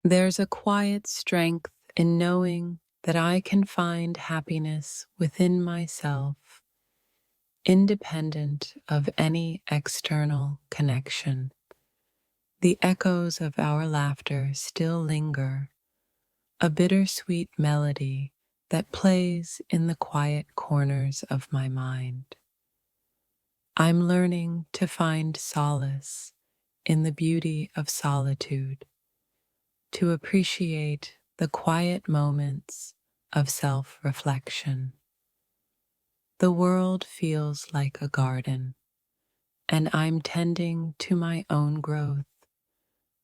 There's a quiet strength in knowing that I can find happiness within myself, independent of any external connection. The echoes of our laughter still linger, a bittersweet melody that plays in the quiet corners of my mind. I'm learning to find solace in the beauty of solitude, to appreciate the quiet moments of self-reflection. The world feels like a garden, and I'm tending to my own growth,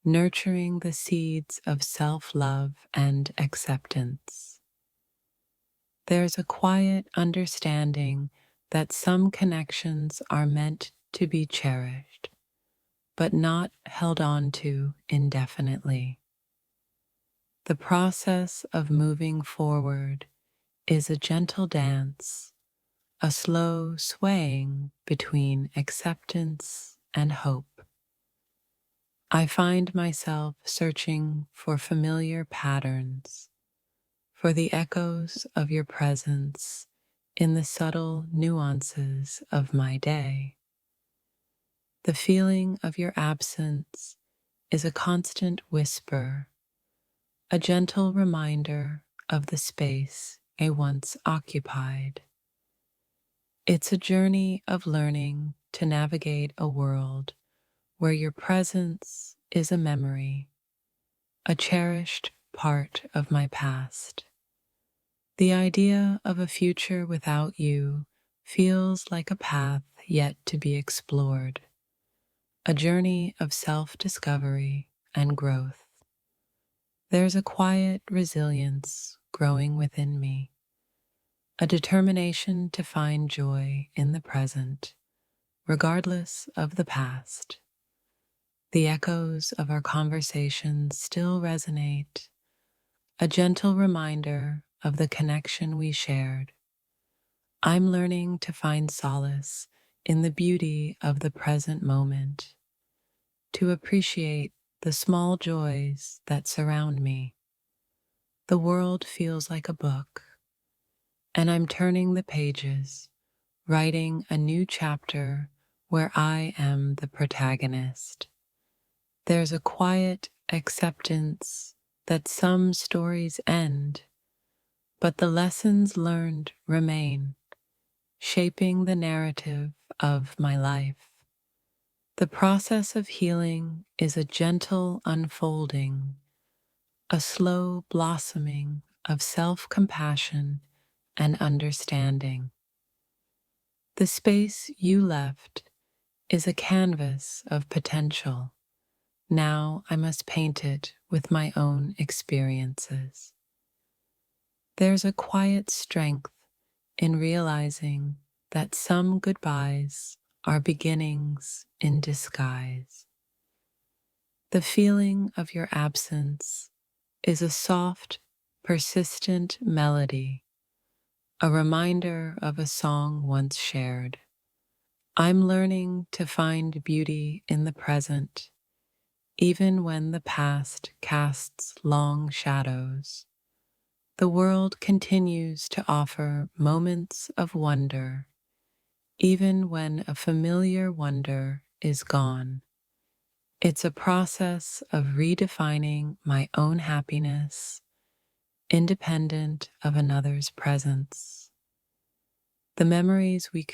nurturing the seeds of self-love and acceptance. There's a quiet understanding that some connections are meant to be cherished, but not held on to indefinitely. The process of moving forward is a gentle dance, a slow swaying between acceptance and hope. I find myself searching for familiar patterns, for the echoes of your presence in the subtle nuances of my day. The feeling of your absence is a constant whisper, a gentle reminder of the space I once occupied. It's a journey of learning to navigate a world where your presence is a memory, a cherished part of my past. The idea of a future without you feels like a path yet to be explored, a journey of self-discovery and growth. There's a quiet resilience growing within me, a determination to find joy in the present, regardless of the past. The echoes of our conversations still resonate, a gentle reminder of the connection we shared. I'm learning to find solace in the beauty of the present moment, to appreciate the small joys that surround me. The world feels like a book, and I'm turning the pages, writing a new chapter where I am the protagonist. There's a quiet acceptance that some stories end, but the lessons learned remain, shaping the narrative of my life. The process of healing is a gentle unfolding, a slow blossoming of self-compassion and understanding. The space you left is a canvas of potential. Now I must paint it with my own experiences. There's a quiet strength in realizing that some goodbyes are beginnings in disguise. The feeling of your absence is a soft, persistent melody, a reminder of a song once shared. I'm learning to find beauty in the present, even when the past casts long shadows. The world continues to offer moments of wonder, even when a familiar wonder is gone. It's a process of redefining my own happiness, independent of another's presence. The memories we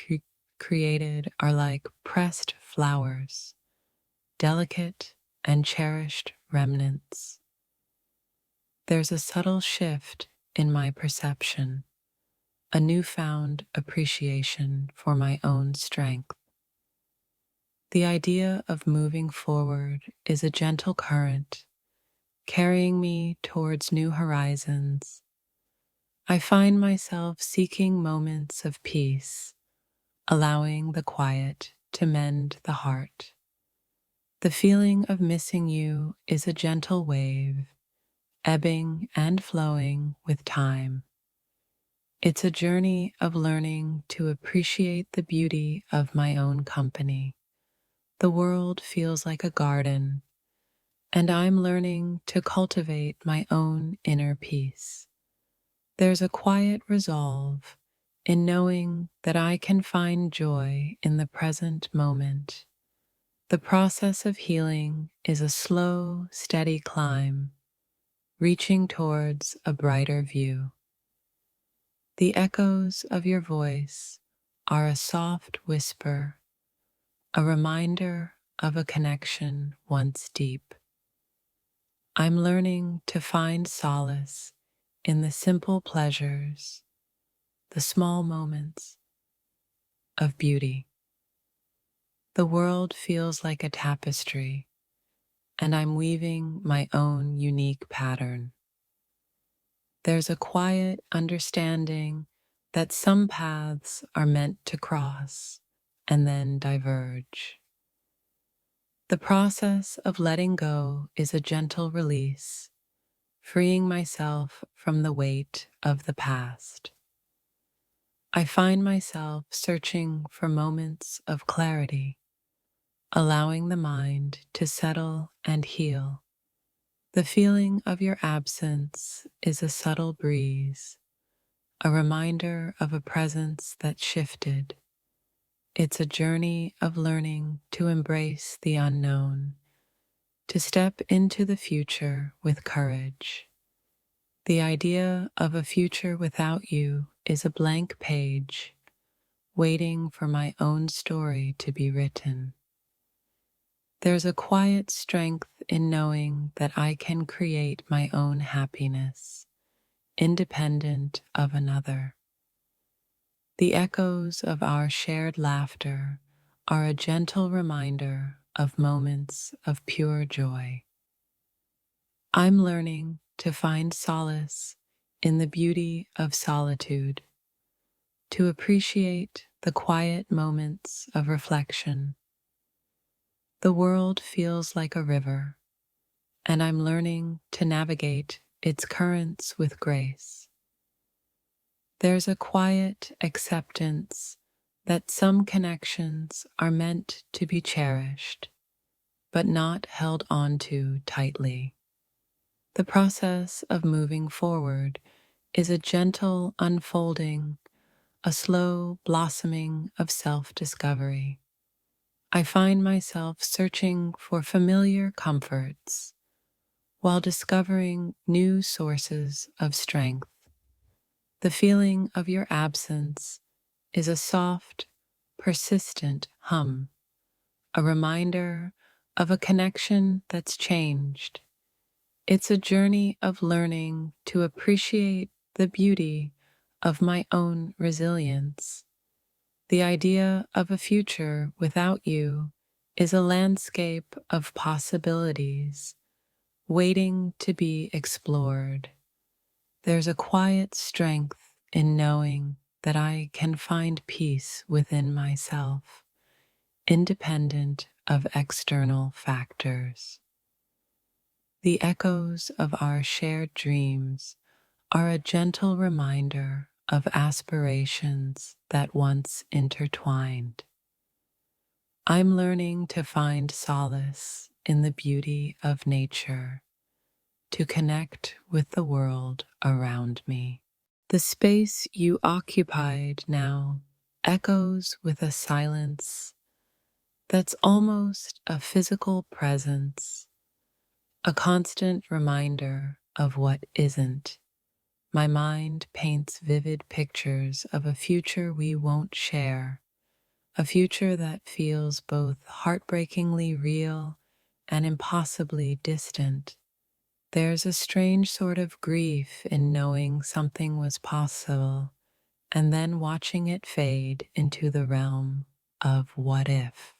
created are like pressed flowers, delicate and cherished remnants. There's a subtle shift in my perception, a newfound appreciation for my own strength. The idea of moving forward is a gentle current, carrying me towards new horizons. I find myself seeking moments of peace, allowing the quiet to mend the heart. The feeling of missing you is a gentle wave, ebbing and flowing with time. It's a journey of learning to appreciate the beauty of my own company. The world feels like a garden, and I'm learning to cultivate my own inner peace. There's a quiet resolve in knowing that I can find joy in the present moment. The process of healing is a slow, steady climb, reaching towards a brighter view. The echoes of your voice are a soft whisper, a reminder of a connection once deep. I'm learning to find solace in the simple pleasures, the small moments of beauty. The world feels like a tapestry, and I'm weaving my own unique pattern. There's a quiet understanding that some paths are meant to cross and then diverge. The process of letting go is a gentle release, freeing myself from the weight of the past. I find myself searching for moments of clarity, allowing the mind to settle and heal. The feeling of your absence is a subtle breeze, a reminder of a presence that shifted. It's a journey of learning to embrace the unknown, to step into the future with courage. The idea of a future without you is a blank page, waiting for my own story to be written. There's a quiet strength in knowing that I can create my own happiness, independent of another. The echoes of our shared laughter are a gentle reminder of moments of pure joy. I'm learning to find solace in the beauty of solitude, to appreciate the quiet moments of reflection. The world feels like a river, and I'm learning to navigate its currents with grace. There's a quiet acceptance that some connections are meant to be cherished, but not held onto tightly. The process of moving forward is a gentle unfolding, a slow blossoming of self-discovery. I find myself searching for familiar comforts while discovering new sources of strength. The feeling of your absence is a soft, persistent hum, a reminder of a connection that's changed. It's a journey of learning to appreciate the beauty of my own resilience. The idea of a future without you is a landscape of possibilities waiting to be explored. There's a quiet strength in knowing that I can find peace within myself, independent of external factors. The echoes of our shared dreams are a gentle reminder of aspirations that once intertwined. I'm learning to find solace in the beauty of nature, to connect with the world around me. The space you occupied now echoes with a silence that's almost a physical presence, a constant reminder of what isn't. My mind paints vivid pictures of a future we won't share, a future that feels both heartbreakingly real and impossibly distant. There's a strange sort of grief in knowing something was possible and then watching it fade into the realm of what if.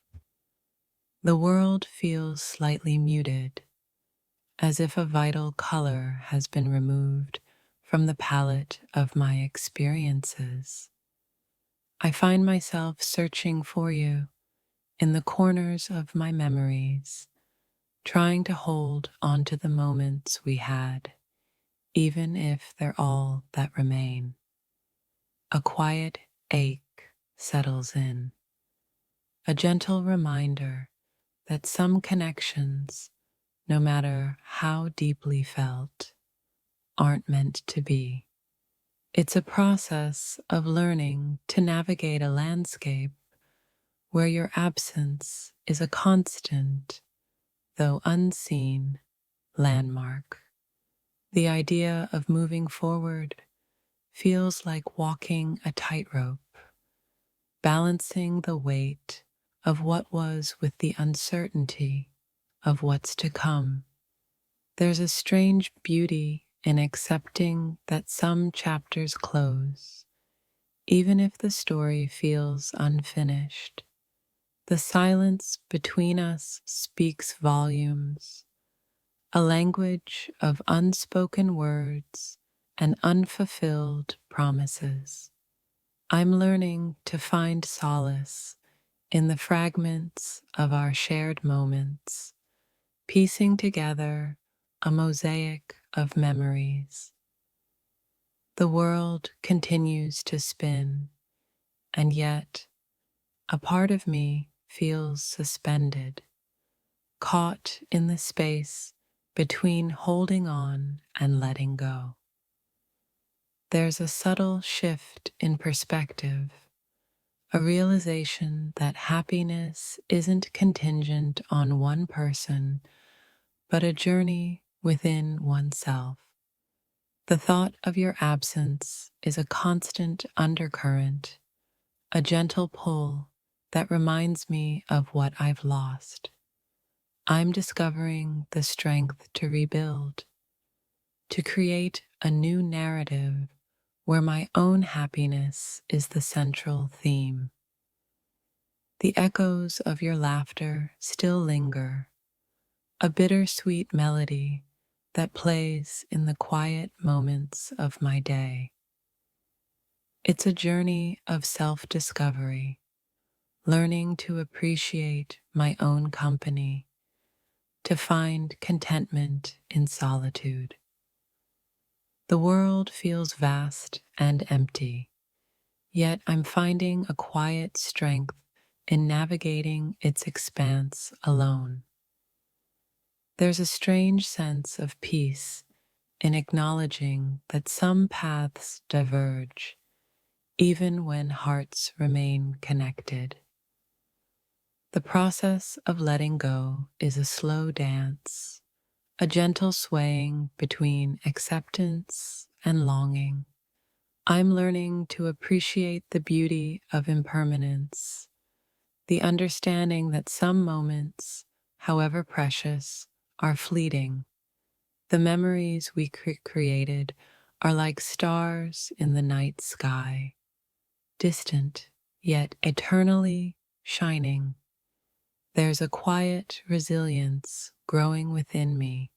The world feels slightly muted, as if a vital color has been removed from the palette of my experiences. I find myself searching for you in the corners of my memories, trying to hold onto the moments we had, even if they're all that remain. A quiet ache settles in, a gentle reminder that some connections no matter how deeply felt, aren't meant to be. It's a process of learning to navigate a landscape where your absence is a constant, though unseen, landmark. The idea of moving forward feels like walking a tightrope, balancing the weight of what was with the uncertainty of what's to come. There's a strange beauty in accepting that some chapters close, even if the story feels unfinished. The silence between us speaks volumes, a language of unspoken words and unfulfilled promises. I'm learning to find solace in the fragments of our shared moments, piecing together a mosaic of memories. The world continues to spin, and yet a part of me feels suspended, caught in the space between holding on and letting go. There's a subtle shift in perspective, a realization that happiness isn't contingent on one person, but a journey within oneself. The thought of your absence is a constant undercurrent, a gentle pull that reminds me of what I've lost. I'm discovering the strength to rebuild, to create a new narrative where my own happiness is the central theme. The echoes of your laughter still linger, a bittersweet melody that plays in the quiet moments of my day. It's a journey of self-discovery, learning to appreciate my own company, to find contentment in solitude. The world feels vast and empty, yet I'm finding a quiet strength in navigating its expanse alone. There's a strange sense of peace in acknowledging that some paths diverge, even when hearts remain connected. The process of letting go is a slow dance, a gentle swaying between acceptance and longing. I'm learning to appreciate the beauty of impermanence, the understanding that some moments, however precious, are fleeting. The memories we created are like stars in the night sky, distant yet eternally shining. There's a quiet resilience growing within me,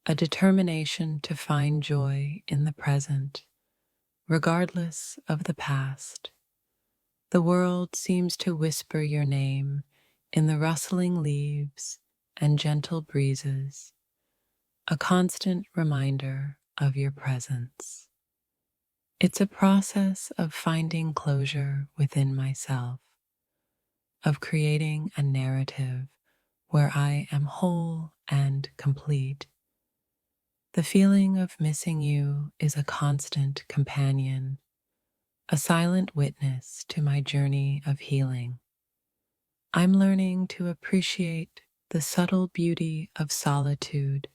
a determination to find joy in the present, regardless of the past. The world seems to whisper your name in the rustling leaves and gentle breezes, a constant reminder of your presence. It's a process of finding closure within myself, of creating a narrative where I am whole and complete. The feeling of missing you is a constant companion, a silent witness to my journey of healing. I'm learning to appreciate the subtle beauty of solitude,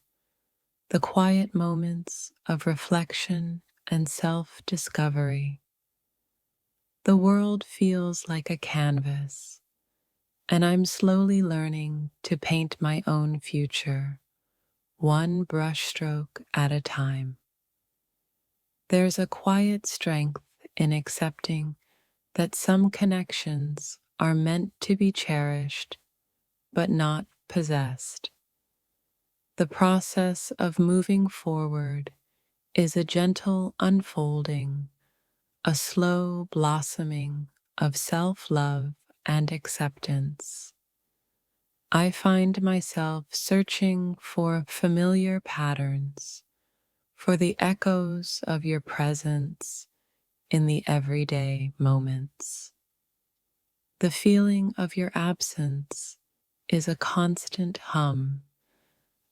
the quiet moments of reflection and self-discovery. The world feels like a canvas, and I'm slowly learning to paint my own future, one brushstroke at a time. There's a quiet strength in accepting that some connections are meant to be cherished, but not possessed. The process of moving forward is a gentle unfolding, a slow blossoming of self-love and acceptance. I find myself searching for familiar patterns, for the echoes of your presence in the everyday moments. The feeling of your absence is a constant hum,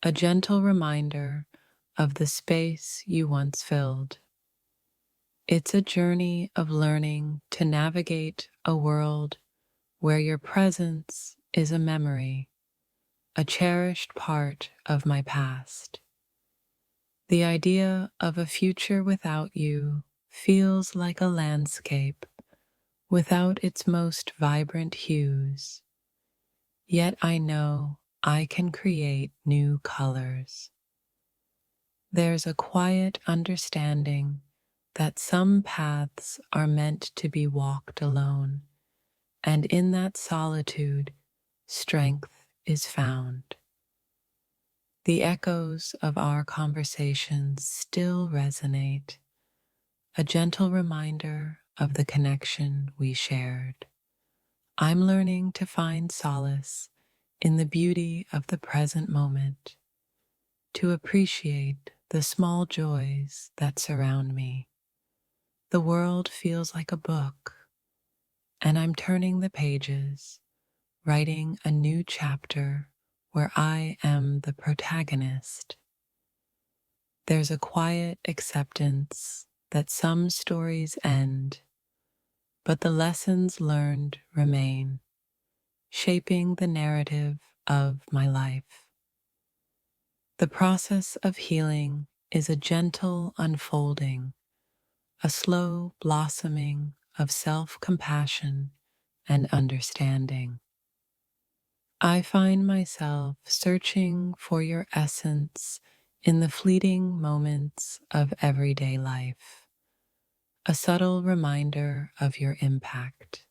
a gentle reminder of the space you once filled. It's a journey of learning to navigate a world where your presence is a memory, a cherished part of my past. The idea of a future without you feels like a landscape without its most vibrant hues, yet I know I can create new colors. There's a quiet understanding that some paths are meant to be walked alone, and in that solitude, strength is found. The echoes of our conversations still resonate, a gentle reminder of the connection we shared. I'm learning to find solace in the beauty of the present moment, to appreciate the small joys that surround me. The world feels like a book, and I'm turning the pages, writing a new chapter where I am the protagonist. There's a quiet acceptance that some stories end, but the lessons learned remain, shaping the narrative of my life. The process of healing is a gentle unfolding, a slow blossoming of self-compassion and understanding. I find myself searching for your essence in the fleeting moments of everyday life, a subtle reminder of your impact.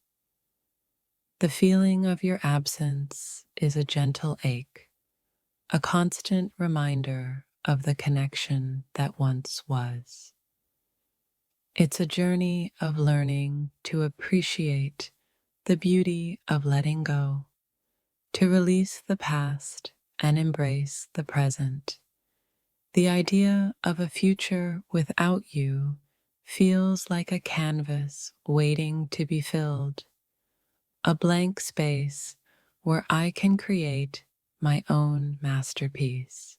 The feeling of your absence is a gentle ache, a constant reminder of the connection that once was. It's a journey of learning to appreciate the beauty of letting go, to release the past and embrace the present. The idea of a future without you feels like a canvas waiting to be filled, a blank space where I can create my own masterpiece.